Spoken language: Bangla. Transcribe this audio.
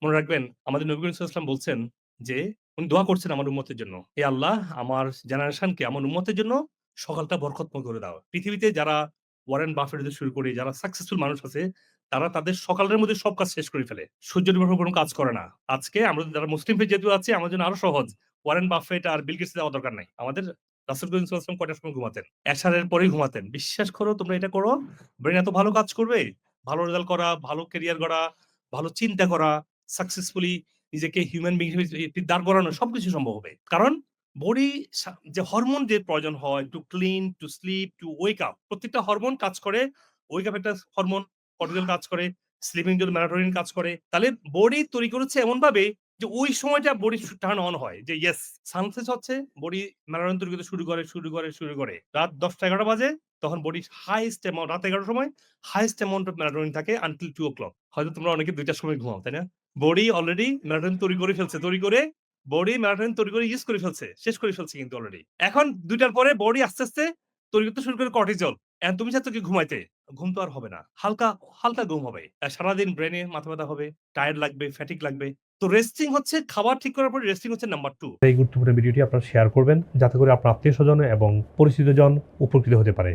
মনে রাখবেন আমাদের নবী করিম সাল্লাল্লাহু আলাইহি ওয়াসাল্লাম বলছেন যে, উনি দোয়া করছেন আমার উম্মতের জন্য। হে আল্লাহ আমার জেনারেশনকে আমার উম্মতের জন্য সকালটা বরকতময় করে দাও। পৃথিবীতে যারা ওয়ারেন বাফেট থেকে শুরু করে যারা সাকসেসফুল মানুষ আছে, তারা তাদের সকালের মধ্যে সব কাজ শেষ করে ফেলে। সূর্য নির্ভর কোনো কাজ করে না। আজকে আমরা যারা মুসলিম যেহেতু আছি আমাদের জন্য আরো সহজ। ওয়ারেন বাফেট আর বিল গেটস যাওয়ার দরকার নাই। আমাদের রাসূল করিম সাল্লাল্লাহু আলাইহি ওয়াসাল্লাম কয়টার সময় ঘুমাতেন? এশারের পরেই ঘুমাতেন। বিশ্বাস করো তোমরা এটা করো, ব্রেইন এত ভালো কাজ করবে। ভালো রেজাল্ট করা, ভালো ক্যারিয়ার গড়া, ভালো চিন্তা করা, সাকসেসফুলি নিজেকে হিউম্যান বিং হিসেবে দাঁড় করানো সবকিছু সম্ভব হবে। কারণ বডি যে হরমোন যে প্রয়োজন হয় to clean, to sleep, two wake up প্রত্যেকটা হরমোন কাজ করে। ওয়েক আপ একটা হরমোন, কর্টিসল কাজ করে, স্লিপিং জন্য মেলাটোনিন কাজ করে। তাহলে বডি তৈরি করেছে এমনভাবে যে ওই সময়টা বডি টার্ন অন হয় যে ইয়েস সানসেট হচ্ছে বডি মেলাটোনিন তৈরি করতে শুরু করে। রাত ১০টা-১১টা বাজে তখন বডি হাইয়েস্ট অ্যামাউন্ট রাত ১১টার সময় হাইয়েস্ট অ্যামাউন্ট অফ মেলাটোনিন থাকে আনটিল 2 o'clock হয়তো তোমরা অনেকে ২টার সময় ঘুমাও, তাই না? বডি অলরেডি মেলাটোনিন তৈরি করে ফেলছে। তৈরি করে বডি মেলাটোনিন তৈরি করে ইউজ করে ফেলছে। শেষ করে ফেলছে কিন্তু অলরেডি। এখন ২ টার পরে বডি আস্তে তৈরি করতে শুরু করে কর্টিসল। এখন তুমি চাচ্ছ কি ঘুমাইতে? ঘুম তো আর হবে না। হালকা ঘুম হবে। সারাদিন ব্রেইনে মাথা ব্যথা হবে, টায়ার্ড লাগবে, ফ্যাটিগ লাগবে। তো রেস্টিং হচ্ছে খাবার ঠিক করার পরে রেস্টিং হচ্ছে নাম্বার 2। এই গুরুত্বপূর্ণ ভিডিওটি আপনারা শেয়ার করবেন যাতে করে আপনার আত্মীয়স্বজন এবং পরিচিতজন উপকৃত হতে পারে।